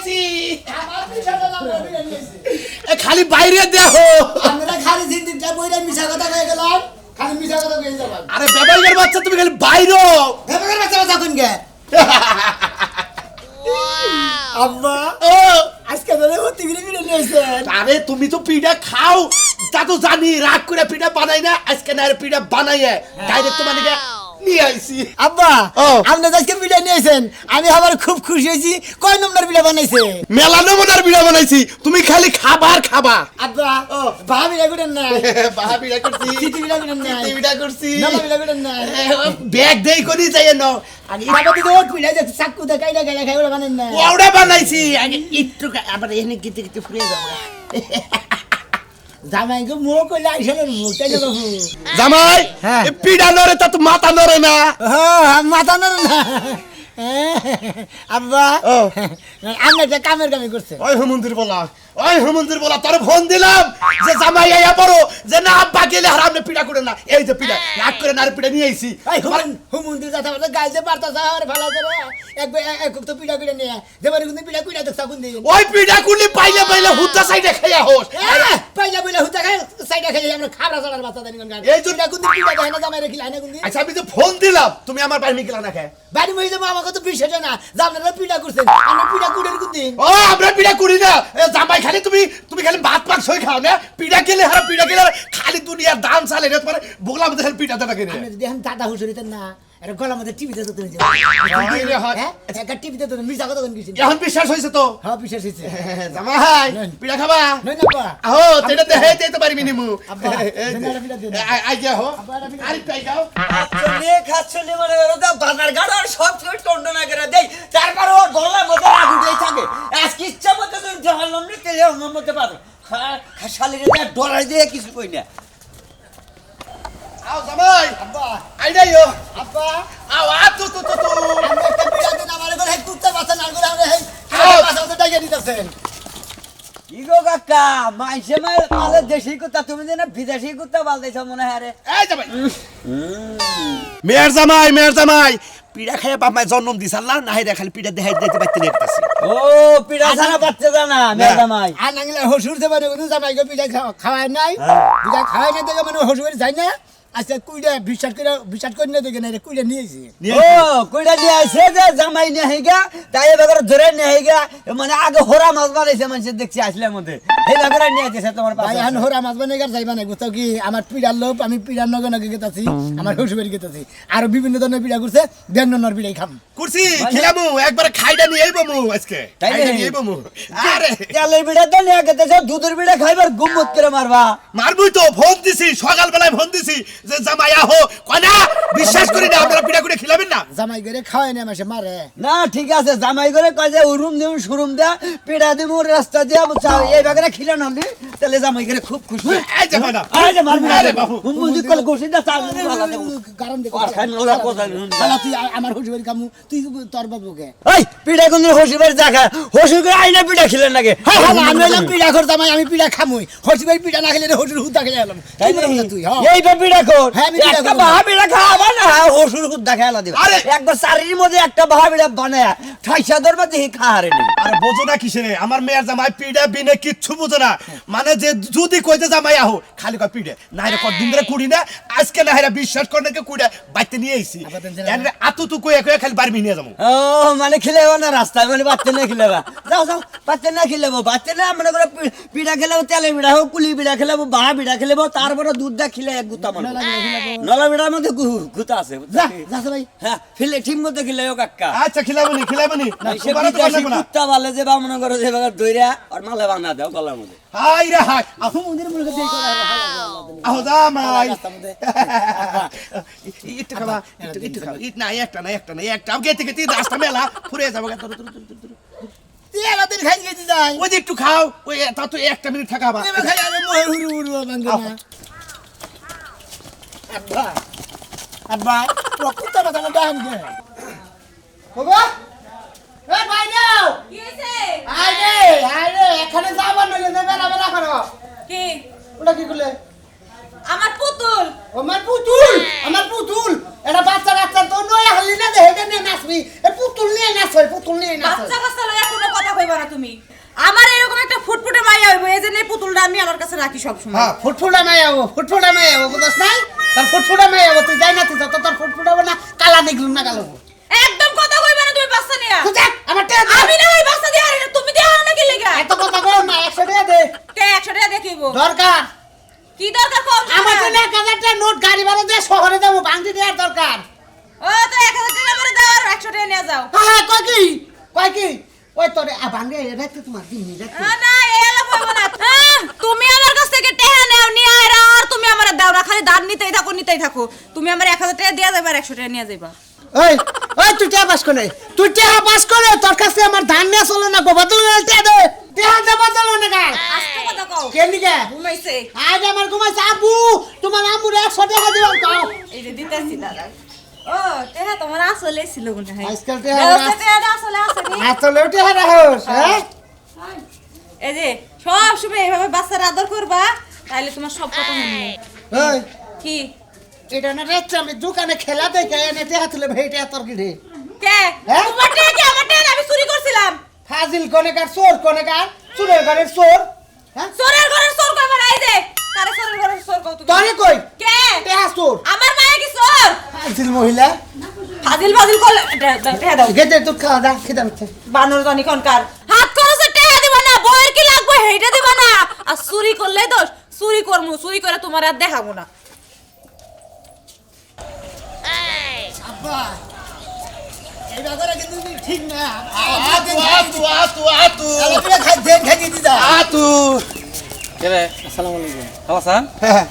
আইছি খালি বাইরে দেখো আমরা খালি জিন্দিটা বইরা মিছা কথা কয়ে গেলাম খালি মিছা কথা কয়ে যাবেন আরে বেবাইয়ের বাচ্চা তুমি খালি বাইরে ভেবের বাচ্চা কথা কোন গে আব্বা ও আজকে ধরে হতে গিয়ে মিলে নিয়েছেন আরে তুমি তো পিঠা খাও তা তো জানি রাগ করে পিঠা বানাই না আজকে না পিঠা বানাইয়ে ডাইরেক্ট তো মানে নিয়ে আইছি আব্বা ও। আপনি আজকে পিঠা নিয়েছেন আমি আবার খুব খুশি হয়েছি কয় নম্বর পিঠা বানাইছে মেলা নমুনার পিঠা বানাইছি তুমি খালি খাবার খাবা আব্বা বাবা পিঠা করেন না বাহা পিঠা করছি চিতি পিঠা করেন না চিতি পিঠা করছি নালা পিঠা করেন না ব্যাগ দেই করি যাই না আর বাবা দিকে পিঠা যে চাকু দে কাইডা কাইডা খাই ওরা বানেন না ওটা বানাইছি আগে একটু আবার এখানে গিতে গিতে ফুরে যাবো জামাই গো মুখ কইলা আইছালের মুখ তাই না বাবু জামাই হ্যাঁ। পিঠা নরে তা তো মাথা নরে না হ্যাঁ মাথা না আব্বা ও। আমি একটা কামের কামি করছে ওই হুমন্দির বলা তোর ফোন দিলাম যে জামাই আইয়া পড়ো যে না আব্বা গেলে আর আপনি পিঠা করে না এই যে পিঠা রাগ করে না পিঠা নিয়ে আইছি হুমুন্দির যাতে বলে গাইতে পারতাছ আর ভালো করে এক তো পিঠা করে নিয়ে দেবারে কিন্তু পিঠা কুইটা দেখছ কোন দিন ওই পিঠা কুলি পাইলে হুদ্দা সাইডে খাইয়া হোস পাইলা বইলা হুতা খাই সাইডা খাই আমরা খাবরা চড়ার বাচ্চা দেন গান এই জন্য পিঠা কোন পিঠা দেয় না জামাই রেখিলা না কোন দিন আচ্ছা আমি তো ফোন দিলাম তুমি আমার বাড়ি মিকিলা না খায় বাড়ি মই যাবো আমাকে তো বিশ্বাস হয় না যে আপনারা পিঠা করছেন আমরা পিঠা কুড়ের কোন দিন ও আমরা পিঠা করি না এ জামাই খালি তুমি খালি ভাত পাক সই খাও না পিঠা গেলে খালি দুনিয়ার দাম চালে না তোমার বগলা মধ্যে খালি পিঠা দাদা কিনে আপনি যদি এখন দাদা হুজুরিতেন না এটা গলার মধ্যে টিভিতে তো তুমি হয় রে, হয়। হ্যাঁ একটা টিভিতে তো মিছা কথা কোন কিছু এখন বিশ্বাস হয়েছে তো হ্যাঁ বিশ্বাস হইছে জামাই পিঠা খাবা নই না বা আহো তেটা দেখাইতে তো পারি মিনিমু আব্বা, ধন্যবাদ, পিঠা দিন। আই গিয়া হো আব্বা, এটা পিঠা আরে পাই যাও খাচ্ছলে মানে ওরা বাজার গাড় আর সব কিছু টন্ডনা করে দেই তারপরে ওর গলার মধ্যে রাগ উঠেই থাকে আজকে ইচ্ছা মতো তুমি জহালাম না তেলে আমার মধ্যে পারো শালিরে ডরাই দিয়ে কিছু কই না আও জামাই আব্বা আই যাইও আব্বা আও তো আমরা একটা পিঠা দিন আমার ঘরে হেই কুত্তা বাচ্চা না করে আমরা হেই বাচ্চা তো ডাইয়া দিতেছেন কি গো কাকা মাইসে মায়ের তাহলে দেশি কুত্তা তুমি যেন বিদেশি কুত্তা বালতেছ মনে হয় রে এই জামাই মেয়ের জামাই পিড়া খাইয়া বাপ জন্ম দিছাল্লা না হে খালি পিড়া দেখাই দিতে পারতে নেকতাছি ও পিড়া ছানা পাচ্ছে জানা মেয়ের মাই আর নাঙ্গলে হসুর দে মানে কোনো জামাই গো পিঠা খাওয়ায় নাই পিঠা খাওয়ায় না দেখে মানে হসুর যাই না আচ্ছা কুইটা বিশ্বাস করে না দেখে না কুইটা নিয়েছি ও কইটা দিয়ে আইছে যে জামাই নিয়ে আইগা তাই এবার ধরে নিয়ে আইগা মানে আগে হোরা মাছ বানাইছে মানুষ দেখছি আসলে মধ্যে এই ব্যাপারে নিয়ে আইছে তোমার ভাই পাশে এখন হোরা মাছ বানাই গার যাইবা না কোথাও কি আমার পিড়ার লোভ আমি পিড়ার নগে নগে গেতাছি আমার হসুবাড়ি গেতাছি আর বিভিন্ন ধরনের পিড়া করছে দেড় পিড়াই খাম কুরসি খিলামু একবার খাইডা নিয়ে আইবো মু আজকে তাই খাইডা রে? নিয়ে আইবো মু আরে তেলের বিড়া তো নিয়ে গেতেছ দুধের বিড়া খাইবার গুম্মত করে মারবা মারবুই তো ফোন দিছি সকালবেলায় ফোন দিছি যে জামাই আহো কয় না বিশ্বাস করি না আপনারা পিঠা করে খিলাবেন না জামাই করে খাওয়াই না মাসে মারে না ঠিক আছে জামাই করে কয় যে উরুম দিম সুরুম দা পিড়া দিমু রাস্তা দিয়া বুঝা এই বাগরে খিলানো হলি তাহলে জামাই করে খুব খুশি এই যে ভাইনা আরে যে মারবি আরে বাবু মুজি কল গোসি দা চাল কারণ দেখো আর খান ওলা কথা তাহলে তুই আমার হসুবাড়ি খামু তুই তোর বাবুকে এই পিড়া কোন হসিবার জায়গা হসি করে আইনা পিড়া খিলেন লাগে আমি হলাম পিড়া খোর জামাই আমি পিড়া খামুই হসুবাড়ি পিড়া না খেলে হসুর হুদা খেয়ে এলাম তাই কি বলছ তুই হ্যাঁ এইটা পিড়া কর হ্যাঁ, আমি পিড়া একটা করবো। বাহা পিড়া খাওয়াবা না হসুর খুদ দেখাইলা দিবা আরে! একবার চারির মধ্যে একটা বাহা পিড়া বানায়া ঠাইসা দরবা দেখি খাহারে নেই আরে বোঝো না কিসে রে আমার মেয়ের জামাই পিঠা বিনে কিচ্ছু বোঝো না মানে যে যদি কইতে জামাই আহো খালি কয় পিঠে না রে কদিন ধরে কুড়ি না আজকে না হেরা বিশ্বাস করে নাকি কুড়ে বাইতে নিয়ে আইছি আবার tension আছে? এর আতু তু কইয়া কইয়া খালি বাড়ি নিয়ে যাবো ও মানে খিলেবা না রাস্তায় মানে বাচ্চা না খিলেবা যাও যাও বাচ্চা না খিলেবো বাচ্চা না মনে করে পিঠা খেলেবো তেলে পিঠা হোক কুলি পিঠা খেলেবো বাহা পিঠা খেলেবো তারপরে দুধ দা খিলে এক গুতা মানে নলা পিঠার মধ্যে গুতা আছে যা যা ভাই হ্যাঁ ফিলে ঠিক মতো খিলে ও কাকা আচ্ছা খিলাবনি সে বিদেশি কুত্তা বালে যে বা মনে করো যে বাগা দইরা আর মালে বানা দাও গলার মধ্যে হাই রে হাই আহু মন্দির মনে করে দেই করে আহো জামাই রাস্তার মধ্যে একটু খাবা একটু খাবা ইট না একটা আমি গেতে গেতে রাস্তা মেলা ফুরে যাবো তুই এলাদিন খাই গেছি যাই ওই যে একটু খাও ওই তা তো একটা মিনিট থাকাবা এবার খাই আমি মোহে হুরু হুরু বাঙ্গে না আব্বা আব্বা প্রকৃত কথা না ডান গে বাবা এ ভাই নাও কি হয়েছে? আইরে এখানে যাবার নইলে যাবে না বেলা করো কি? ওটা কি করলে আমার পুতুল আমার পুতুল এটা বাচ্চা কাচ্চা তো নয় হলি না দেখে নিয়ে নাচবি এ পুতুল নিয়ে নাচবে বাচ্চা কাচ্চা লইয়া কোনো কথা কইবা না তুমি রাখি সব সময় হ্যাঁ ফুটফুটা মাই আবো বুঝছ নাই তার ফুটফুটা মাই আবো তুই যাই না তুই তত তোর ফুটফুটা না কালা নিগুন না কালো একদম কথা কইবে না তুমি বাচ্চা নিয়া তুই দেখ আমার তে আমি না ওই বাচ্চা দিয়ে হারিনা তুমি দিয়ে হারো না কি লাগা এত কথা কই না 100 টাকা দে কে 100 টাকা দেখিবো দরকার কি দরকার কম আমার জন্য 1000 টাকা নোট গাড়ি ভাড়া দিয়ে শহরে যাবো ভাঙতি দেওয়ার দরকার ও তো 1000 টাকা করে দাও আর 100 টাকা নিয়ে যাও হ্যাঁ কয় কি ওই তোরে ভাঙে রাখতে তোমার দিন নি রাখতে না এলা কইব না তুমি আমার কাছ থেকে টাকা নাও নিয়ে আইরা আর তুমি আমার দাও না খালি দান নিতেই থাকো তুমি আমার 1000 টাকা দিয়া যাবে আর 100 টাকা নিয়ে যাইবা ওই তুই টাকা পাস করে তোর কাছে আমার ধান নিয়ে চলে না গো বদল টাকা দে টাকা দে বদল না গা আস্তে কথা কও কে নিকে ঘুমাইছে আজ আমার ঘুমাইছে আবু তোমার আম্মুর 100 টাকা দিও কও এই যে দিতেছি দাদা ও টাকা তোমার আসলে ছিল কোনটা হাই আজকাল টাকা আসলে আসেনি আসলে টাকা রাখোস হ্যাঁ এই যে সব সময় এইভাবে বাচ্চার আদর করবা তাহলে তোমার সব কথা শুনবে ওই কি এটা না রেচ্ছে আমি দোকানে খেলা দেখে এনে টাকা তুলে ভেটে তোর কি রে কে হ্যাঁ? তোমার টাকা কি আমার টাকা আমি চুরি করছিলাম ফাজিল কোনেকার চোর কোনেকার চুরের ঘরের চোর হ্যাঁ চোরের ঘরের চোর কইবা না এই যে কারে চোরের ঘরের চোর কও তুমি তোরে কই কে টাকা চোর আমার মায়ে কি চোর ফাজিল মহিলা ফাজিল করলে টাকা দাও গেদে তুই খাওয়া দা খেতে হচ্ছে বানর জানি কোনকার হাত খরচে টাকা দিবা না বইয়ের কি লাগবে হেইটা দিবা না আর চুরি করলে দোষ চুরি করমু চুরি করে তোমার আর দেখাবো না আব্বা এই ব্যাপারে কিন্তু ঠিক না আতু আলাদা খাই দিদা আতু কেরে আসসালামু আলাইকুম হাসান হ্যাঁ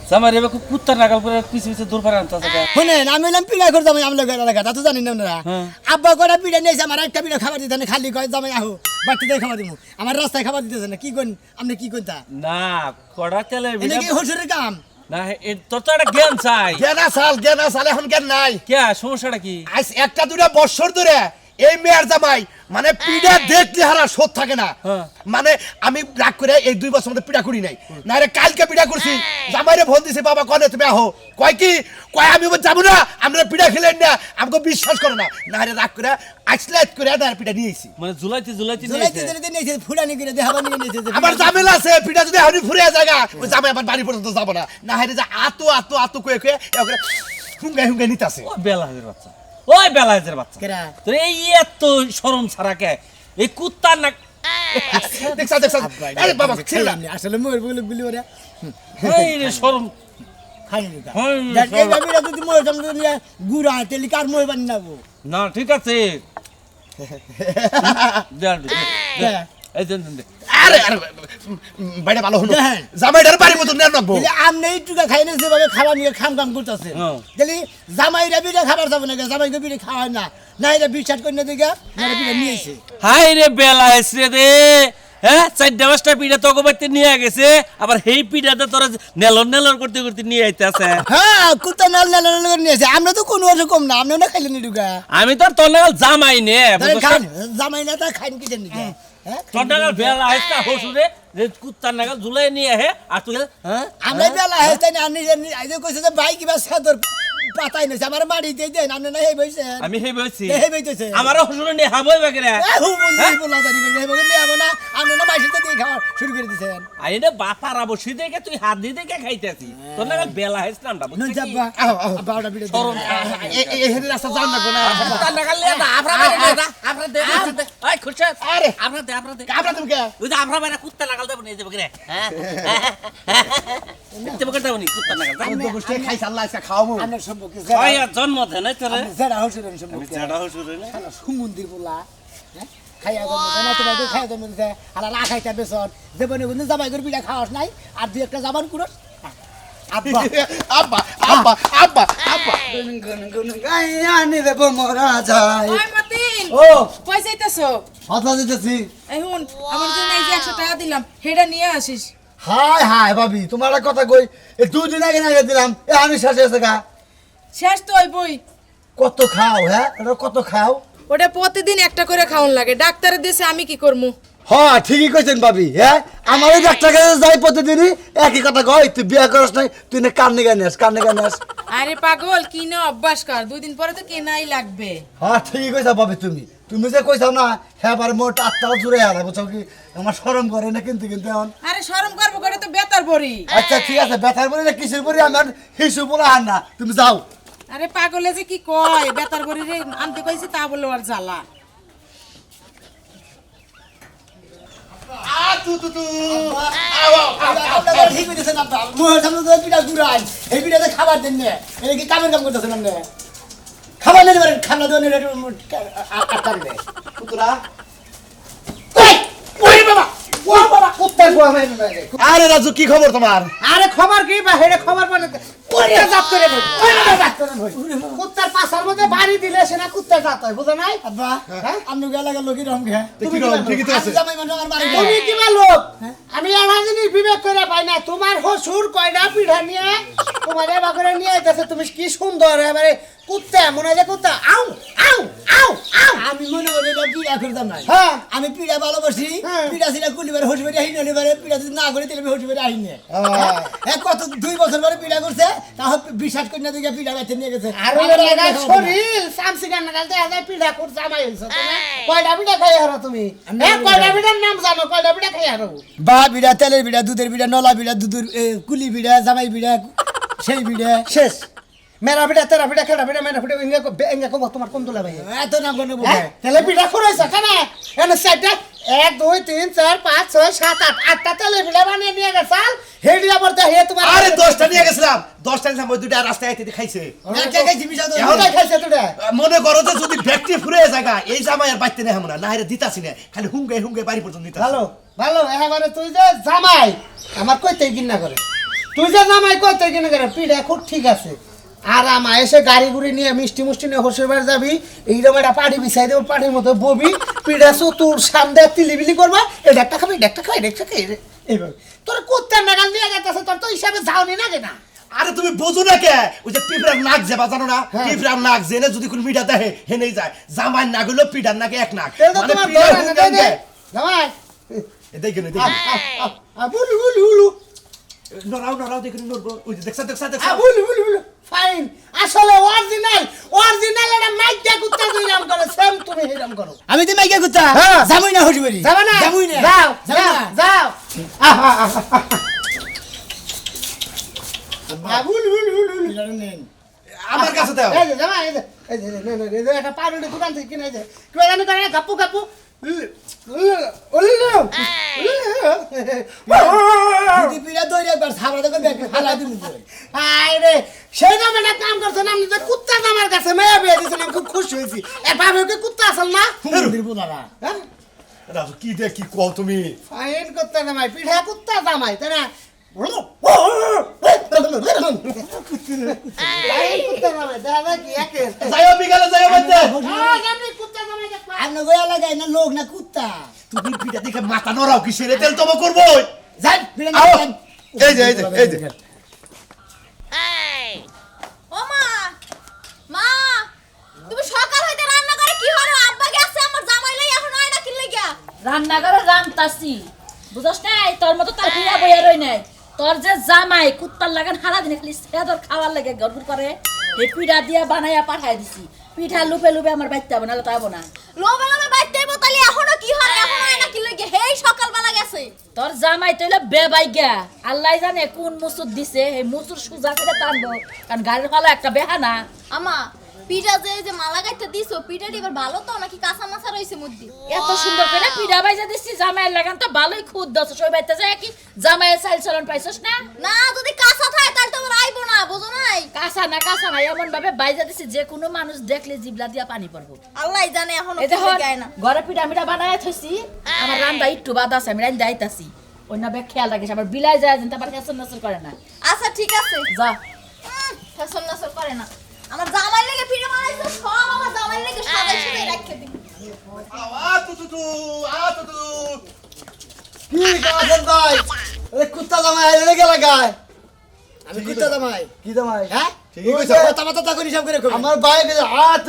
জামাই রে খুব কুত্তার নাগাল করে পিছে পিছে দূর পারে আনতে আছে শুনেন আমি এলাম পিড়া করে জামাই আমলে গেল এলাকা তা তো জানি না ওনারা আব্বা করে পিড়া নিয়েছে আমার একটা পিড়া খাবার দিতে না খালি কয় জামাই আহো বাড়তি দিয়ে খাবার দিব আমার রাস্তায় খাবার দিতেছে না কি কোন আপনি কি কোন তা না কড়া তেলের এটা কি হুজুরের কাম না তোর তো একটা জ্ঞান চাই জ্ঞান সাল এখন জ্ঞান নাই কে সমস্যাটা কি আজ একটা দুটা বছর ধরে এই মেয়ের জামাই মানে পিঠা দেখলে হারা শোধ থাকে না হ্যাঁ। মানে আমি রাগ করে এই 2 বছর মধ্যে পিঠা করি নাই না রে কালকে পিঠা করছি জামাইরে ফোন দিছি বাবা কনে তুমি আহো কয় কি কয় আমি যাবো না আমরা পিঠা খেলেন না আমাকে বিশ্বাস করে না না রে রাগ করে আইসলাইট করে না পিঠা নিয়েছি মানে জুলাইতে জুলাইতে নিয়েছে দিতে নিয়েছে ফুলানি করে দেখাবা নিয়ে নিয়েছে আমার জামেলা আছে পিঠা যদি আমি ফুরে জায়গা ওই জামাই আমার বাড়ি পর্যন্ত যাবো না না হারে যে আতো কয়ে হুঙ্গাই নিতাছে ওই বেলাহের বাচ্চা ওই বেলাহের বাচ্চা কেরা তোর এই এত শরম ছাড়া কে এই কুত্তার না দেখছ আরে বাবা ছিল আসলে মোর বলে বলি ওরা এই রে শরম খাইনি তা হ্যাঁ, দেখ এই ভাবিরা যদি মোর সঙ্গে নিয়ে গুড়া তেলি কার মই বানি নাবো না ঠিক আছে এই দেন দেন আরে বাইরে ভালো হলো দেখেন। জামাইটার বাড়ি মতো নেন রাখবো তাহলে আমনে এইটুকা খাই না যেভাবে খাবার নিয়ে খাম করতেছে হ্যাঁ। তাহলে জামাইরা বিড়ে খাবার যাবে না জামাইকে বিড়ে খাওয়ায় না না এটা বিশ্বাস করে না দিকে না বিড়ে নিয়েছে হাই রে বেলা এসে রে হ্যাঁ 4-5টা পিঠা তোকে বাড়িতে নিয়ে গেছে আবার সেই পিঠাতে তোরা নেলর করতে করতে নিয়ে আইতেছে হ্যাঁ কুত্তা নাল নাল নাল করে নিয়েছে আমরা তো কোনো রকম না আমরা না খাইলেন ঢুকা আমি তো তোর নাগাল জামাই নে খান জামাই না তা খাইন কি জানি হ্যাঁ তোর নাগাল বেলা আসতা হসুরে যে কুত্তার নাগাল ঝুলাই নিয়ে আহে আর তুই হ্যাঁ আমরা বেলা হেস্তাই না আনি আইজে কইছে যে ভাই কিবা সাদর পাতাই নছে আমার বাড়ি দিয়ে দেন আপনি না হেই বইছেন আমি হেই বলছি হেই বইতেছে আমারও হসুরে নিয়ে হাবই বাগরে হু বন্ধু বলা জানি করে হেই বইলে হবে না আপনি না বাইশে দিয়ে খাওয়া শুরু করে দিছেন আইনে বাপার আবশ্যই দেখে তুই হাত দিয়ে দেখে খাইতেছি তোর নাগাল বেলা হেস নামটা নুন বুঝছিস চাপা বারোটা বিড়ে এই হেরে রাস্তা যান না গোনা কুত্তার নাগাল নিয়ে দা আপরা বাড়ি দা আপরা দে ওই খুরশেদ আরে আপরা দে কাবরা তুমি কে ওই যে আমরা মানে কুত্তা নাগাল দেব নিয়ে যাবো রে হ্যাঁ দেবো কেটে উনি কুত্তা নাগাল আমি তো গোষ্ঠী খাইছ আল্লাহ আজকে খাওয়াবো আমার সম্পর্কে ওই জন্ম দেয় না তোরে যারা হসুর সম্পর্কে জাডা হসুরে না শালা সুমন্দির বলা খাইয়া জন্ম না তোমার খাইয়া জন্ম দিতে আলা না খাইতা বেসন দেবনে বন্ধু জামাই করে পিঠা খাওয়াস নাই আর দুই একটা জাবান কুরস আব্বা আব্বা আব্বা আব্বা আব্বা আনি দেব মরা যায় ওই মতিন ও কই যাইতাছো কথা দিতেছি এই হুন আমার জন্য এই যে 100 টাকা দিলাম হেডা নিয়ে আসিস হাই হাই ভাবি তোমার একটা কথা কই এই দুদিন আগে না দিলাম এ আমি শেষ হয়েছে গা শেষ তো ওই বই কত খাও হ্যাঁ এটা কত খাও ওটা প্রতিদিন একটা করে খাওন লাগে ডাক্তারে দিয়েছে আমি কি করমু হ্যাঁ ঠিকই কইছেন ভাবি হ্যাঁ আমার এই ডাক্তার কাছে যাই প্রতিদিনই একই কথা কয় তুই বিয়া করস নাই তুই না কান্নে গানে আস আরে পাগল কিনে অভ্যাস কর 2 দিন পরে তো কেনাই লাগবে। হ্যাঁ ঠিকই কইছা ভাবি তুমি যে কইছাও না হ্যাঁ বার মোট আটটাও জুড়ে আলা বুঝছো কি আমার শরম করে না কিন্তু এখন আরে শরম করবো করে তো বেতার বড়ি। আচ্ছা ঠিক আছে ব্যথার পরে না কিসের পরে আমার হিসু বলে আন না তুমি যাও আরে পাগলে যে কি কয় বেতার বড়ি রে আনতে কইছি তা বলে আর জ্বালা। ঠিক হইতেছেন আব্বা মোর সামনে তো পিঠা ঘুরাই এই পিঠাতে খাবার দেন না এটা কি কামের কাম করতেছেন আপনি খাবার নিতে পারেন খানা দেন আটটা দিবে পুতুরা ওই বাবা ও বাবা কুত্তার গোয়া মাইনে আরে রাজু কি খবর তোমার? আরে খবর কি বা হেরে খবর পালে কুত্তা জাত করে ভাই ওই না জাত করে ভাই কুত্তার পাছার মধ্যে বাড়ি দিলে সেনা কুত্তা জাত হয় বুঝা নাই আব্বা হ্যাঁ আপনি গেলা গেল কি রকম গে তুমি কি ঠিকই তো আছে জামাই মানে আমার বাড়ি তুমি কি লোক আমি এলা জিনিস বিবেক করে পাই না তোমার হসুর কয়টা পিঠা নিয়ে তোমার এবা করে নিয়ে আইতাছে তুমি কি সুন্দর এবারে কুত্তা মনে হয় যে কুত্তা আউ আউ আউ আউ আমি মনে করি এটা পিড়া করতাম না হ্যাঁ আমি পিড়া ভালোবাসি পিড়া ছিল কুলিবার হসিবাড়ি আহিনে হলিবারে পিড়া যদি না করে তাহলে আমি হসিবাড়ি আহিনে হ্যাঁ কত 2 বছর পরে পিড়া করছে তাও বিশ্বাস করি না দিকে পিড়া বাইতে নিয়ে গেছে আর ওই লাগা শরীর সামসি গান গালতে আদা পিঠা কোট জামাই হইছো তুমি কয়টা পিঠা খাই হারো তুমি হ্যাঁ কয়টা পিঠার নাম জানো কয়টা পিঠা খাই হারো বা বিড়া তেলের বিড়া দুধের বিড়া নলা বিড়া দুধের কুলি বিড়া জামাই বিড়া সেই বিড়া শেষ মেরা পিঠা তেরা পিঠা খেলা পিঠা মেরা পিঠা ইঙ্গা কব তোমার কোন তোলা ভাই এত নাম কেন তেলে পিঠা খুঁড়াইছ কেন এনে সাইডটা 1 2 3 4 5 6 7 8 আটটা তেলে পিঠা বানিয়ে নিয়ে গেছাল হেডি আবার হে তোমার আরে 10টা নিয়ে গেছিলাম 10টা নিয়ে ওই দুইটা রাস্তায় আইতে খাইছে এখন খাইছে তুই মনে করো যে যদি ব্যক্তি ফুরে জায়গা এই জামাইয়ের বাইতে নেই আমরা না হেরে দিতাছি না খালি হুঙ্গে বাড়ি পর্যন্ত দিতাছি ভালো ভালো এবারে তুই যে জামাই আমার কইতে কিনা করে তুই যে জামাই কইতে কিনা করে পিঠা খুব ঠিক আছে আর আমা এসে গাড়ি গুড়ি নিয়ে মিষ্টি মুষ্টি নিয়ে হোসের বাড়ি যাবি এইরকম একটা পাড়ি বিছাই দেবো পাড়ির মতো ববি পিঠা তোর সামনে তিলিবিলি করবা এটা একটা খাবি এটা একটা খাই এটা খাই এইভাবে তোর কুত্তার নাগাল নিয়ে গেছে তোর তো হিসাবে যাওনি না কেনা আরে তুমি বোঝো না কে ওই যে পিঁপড়ার নাক যাবা জানো না পিঁপড়ার নাক জেনে যদি কোন মিঠা দেহে হেনেই যায় জামাই নাক হলো পিঠার নাকে এক নাক মানে পিঁপড়া হুঙ্গান দেয়। জামাই এ দেখেন দেখেন বুলু বুলু বুলু নড়াও দেখেন নড়বো ওই যে দেখছা বুলু বুলু বুলু ফাইন আসলে অরিজিনাল এটা মাইক দিয়া কুত্তা দুইরাম করে সেম তুমি হিরাম করো আমি তো মাইকে কুত্তা হ্যাঁ। জামুই না হসিবাড়ি যাবে না জামুই না যাও যাও যাও বুলু বুলু বুলু আমার কাছে দাও এই যে জামাই এই যে এটা পাউরুটি দোকান থেকে কিনে যে কি জানি করে গাপু গাপু যদি পিড়া দইরে একবার সাবরা দেখো ব্যাগ ফালা দিমু আরে সেই নামে একটা কাম করছেন আপনি যে কুত্তা আমার কাছে মেয়া বিয়ে দিয়েছেন আমি খুব খুশি হয়েছি এভাবে কি কুত্তা আসল না হুমুদির বুলারা হ্যাঁ রাজু কি দেখ কি কও তুমি ফাইন কুত্তা জামাই পিঠা কুত্তা জামাই তাই না ফাইন কুত্তা জামাই দাদা কি একে যাইও বিকালে যাইও বলতে জানি কুত্তা জামাই আপনি গোয়া লাগাই না লোক না কুত্তা তুমি পিঠা দেখে মাথা নড়াও কি সেরে তেল তবে করবো যাই পিড়া আও। না এই যে ও মা মা তুমি সকাল হইতে রান্না করে কি হলো আব্বা গেছে আমার জামাই লই এখন আয় না কি লাগিয়া রান্না করে রান্তাছি বুঝছ নাই তোর মতো তার পিড়া বইয়া রই নাই তোর যে জামাই কুত্তার লাগান হারা দিনে খালি সেদর খাওয়ার লাগে গড়গুড় করে এই পিড়া দিয়া বানাইয়া পাঠাই দিছি পিঠা লুপে লুপে আমার বাইতে হবে নাহলে তাবো না লোবে লোবে বাইতে বোতলি এখনো কি হয় এখন আয় না কি লাগিয়া হেই সকালবেলা গেছে তোর জামাই তইলে বেবাইগা আল্লাহ জানে কোন মুসুর দিছে এই মুসুর সুজা করে টানবো কারণ গাড়ির হলো একটা বেহানা আমা পিঠা যে মালা গাইতে দিছো পিঠাটি এবার ভালো তো নাকি কাঁচা মাছা রইছে মধ্যে এত সুন্দর করে পিঠা বাইজা দিছি জামাইয়ের লাগান তো ভালোই খুদ দছ সই বাইতে যায় কি জামাইয়ের চাল চলন পাইছস না না যদি কাঁচা থাকে তাহলে তো আমার আইবো না বুঝো নাই কাঁচা না এমন ভাবে বাইজা দিছি যে কোনো মানুষ দেখলে জিবলা দিয়া পানি পড়বো আল্লাহ জানে এখনো এই দেখো কি গায় না ঘরে পিঠা মিঠা বানায় থইছি আমার রান্দা একটু বাদ আছে আমি রান্দা আইতাছি অন্য ব্যাগ খেয়াল রাখিস আবার বিলাই যায় যেন তারপর হেসন নাসর করে না আচ্ছা ঠিক আছে যা ফ্যাশন নাসর করে না আমার জামাই লাগে পিঠা বানাইছো সব আমার জামাই লাগে সাজাই সাজাই রাখতে দিই কি কাজের ভাই এই কুত্তা জামাই আইলে গেলা গায় আমি কুত্তা জামাই কি জামাই হ্যাঁ ঠিকই কইছ কথা মাথা তা করি সব করে কবি। আমার ভাই গেছে আত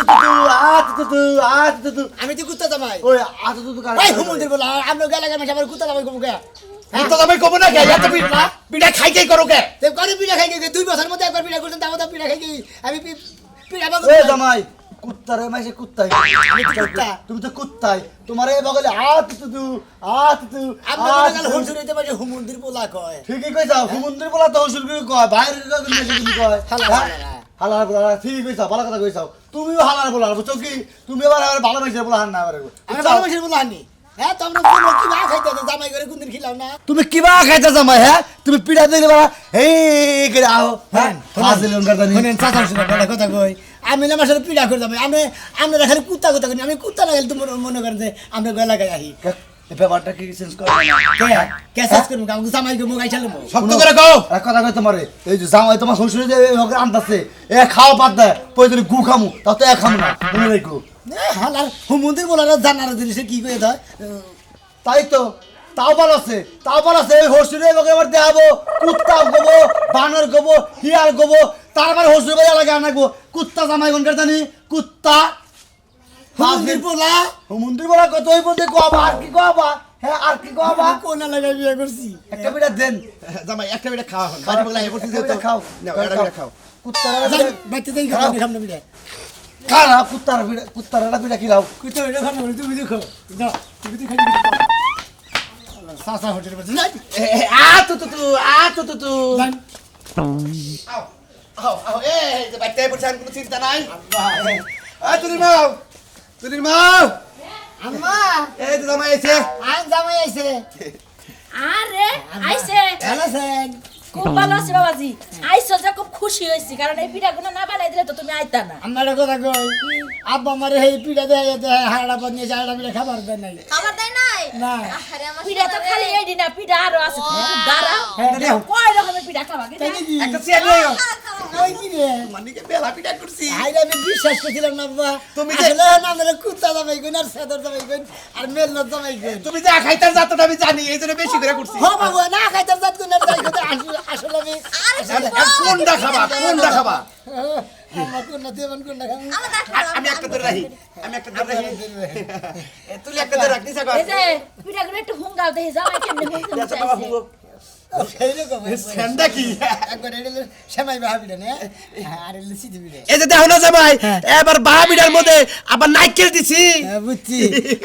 আমি তো কুত্তা জামাই ওই আত কার ওই হুমুন্দির বলা আমরা গেলে গেলে আমার কুত্তা জামাই কবু কে তো আমি কব না কে এত পিড়া খাই খাই করো কে দেব করে পিড়া খাই গিয়ে 2 বছর মধ্যে একবার পিড়া করতেন দাও পিড়া খাই গিয়ে আমি পিড়া বাগো ওই জামাই কুত্তারে মাইছে কুত্তাই কুত্তা। তুমি তো কুত্তাই তোমার এই বগলে আত আমরা গেলে হুমসুর হইতে পারে হুমুন্দির বলা কয় ঠিকই কইছাও হুমুন্দির বলা তো হুসুর করে কয় বাইরের কয় হালার বলা ঠিকই কইছাও ভালো কথা কইছাও তুমিও হালার বলা বুঝছো কি তুমি আবার ভালো মাইছে বলা হান না আবার আমি ভালোবাসির বলা আনি হ্যাঁ তোমরা বলো কি না খাইতে জামাই করে কোনদিন খিলাও না তুমি কিবা খাইতা জামাই হ্যাঁ তুমি পিড়া দিলে বাবা এই করে আও হ্যাঁ ফাজিল উনকাদানি শুনেন চাচা শুনে বড় কথা কই আমি না মাসের পিড়া করে যাবে আমরা খালি কুত্তা কথা কই আমি কুত্তা না গেলে তুমি মনে করেন যে আমরা গলা গায় আহি এই ব্যাপারটা কি চেঞ্জ করে কে শেষ করব আমাকে জামাই গো মুগাই চালু শক্ত করে কও এক কথা কই তোমারে এই যে জামাই তোমার শ্বশুর যে ওকে আনতাছে এ খাও পাত দেয় পয়দিন গু খামু তাও তো এক খামু না মনে রাখো হালার হুমুন্দির বলার জানার জিনিসে কি কই দেয় তাই তো তাও ভালো আছে এই হসুরে ওকে এবার দেখাবো কুত্তা গোবো বানর গোবো হিয়ার গোবো তারপর হসুর বাড়ি লাগে আনাকবো কুত্তা জামাই কোনকার জানি কুত্তা হুমুন্দির বলা হুমুন্দির বলা কত ওই বলতে কোয়াবা আর কি কোয়াবা হ্যাঁ আর কি কোয়াবা কোন লাগা বিয়ে করছি একটা বিড়া দেন জামাই একটা বিড়া খাওয়া হন বাড়ি বগলা এবার একটা বিড়া খাও না একটা বিড়া খাও কুত্তা বাইতে দেই খাবো সামনে বিয়ে খানা কুত্তার বিড়া খিলাও কুত্তা এটা খাবো তুমি দেখো দাও তুমি তো খাই সাসা হোটেল বসে না আও এই যে বাইতে বলছেন কোনো চিন্তা নাই তুলির মাও আম্মা এই যে জামাই এসে আন জামাই আইছে আরে আইছে ভালো আছেন খুব ভালো আছি বাবাজি আইছো যে খুব খুশি হইছি কারণ এই পিঠাগুলো না বানাই দিলে তো তুমি আইতা না আমার কথা কই আব্বা আমারে এই পিঠা দেয় হাড়া বানিয়ে হাড়া পিঠা খাবার দেয় নাই খাবার দেয় নাই না আরে আমার পিঠা তো খালি এই দিনা পিঠা আরো আছে তুমি একটু দাঁড়াও হ্যাঁ। কয় রকমের পিঠা খাবা কি তাই নাকি একটা চেয়ার লইও কই কি রে মানে কি বেলা পিঠা করছি আইরা আমি বিশ্বাস করছিলাম না বাবা তুমি তুমি যে- আসলে না আমরা কুত্তা জামাই কই না সাদর জামাই কই আর মেলনা জামাই কই তুমি যা খাইতার যাতটা আমি জানি এই জন্য বেশি করে করছি হো বাবা না খাইতাম জাত কই না তাই কই আসলে আমি কোনটা খাবা আমার কোন না দেবন কোন না খাবো আমি একটা ধরে রাখি তুই একটা ধরে রাখনি সাগর এই যে পিঠাগুলো একটু হুঙ্গাও দেখে যাও কেমনে হুঙ্গাও আচ্ছা বাবা হুঙ্গো সেই রকম ঠান্ডা কি একবার এলে সেমাই ভাবিলে না আর এলে সিধি বিলে এই যে দেখো না জামাই এবার বাহাবিটার মধ্যে আবার নাইকেল দিছি বুঝছি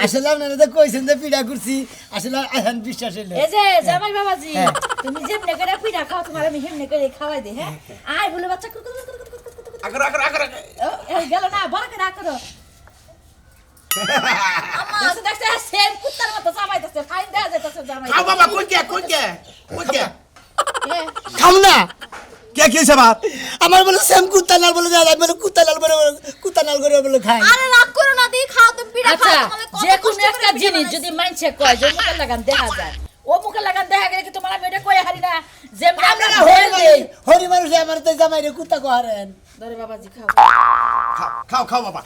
আসলে আপনারা তো কইছেন যে পিড়া করছি আসলে এখন বিশ্বাস হইলো এই যে জামাই বাবাজি তুমি যেমনে করে পিঠা খাও তোমার আমি হেমনে করে খাওয়াই দে হ্যাঁ আয় বলে বাচ্চা আগর এই গেল না বড় করে করো আমার দেখতে সেম কুত্তার মতো জামাইতেছে ফাইন দেয়া যাইতেছে জামাই খাও বাবা কোন কে খাম না কে কি সব আমার বলে সেম কুত্তা লাল বলে যায় বলে কুত্তা লাল করে বলে খায় আরে রাগ করো না দি খাও তুমি পিঠা আচ্ছা খাও তোমাকে কত যে কষ্ট কোনো করে একটা পিঠা জিনিস বানাইছি। যদি মাইনছে কয় যে মুখে লাগান দেখা যায় ও মুখে লাগান দেখা গেলে কি তোমার আমি এটা কই হারি না যে আমরা হরি মানুষ আমার তো জামাই রে কুত্তা কহারেন ধরে বাবাজি খাও খাও বাবা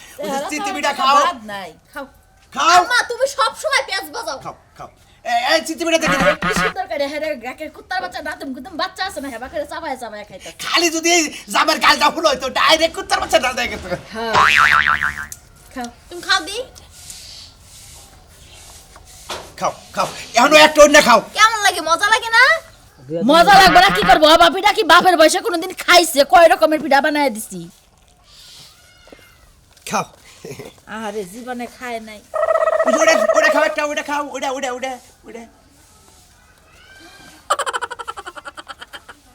চিতি পিঠা খাও বাদ নাই খাও খাও আম্মা তুমি সব সময় পেঁয়াজ বাজাও খাও এই চিতি পিঠা দেখে কি সুন্দর করে হেরে গাকের কুত্তার বাচ্চা না তুমি কিন্তু বাচ্চা আছে না হেবা করে চাবায় খাইতে খালি যদি এই জামার গালটা ফুল হইতো ডাইরেক্ট কুত্তার বাচ্চা ডাল দেখে তো হ্যাঁ খাও তুমি খাও দি খাও এখনো একটা অন্য খাও কেমন লাগে মজা লাগে না মজা লাগবে না কি করবো বাবা পিঠা কি বাপের বয়সে কোনোদিন খাইছে কয় রকমের পিঠা বানায় দিছি খাও আরে জীবনে খায় নাই ওটা খাও একটা ওটা খাও ওটা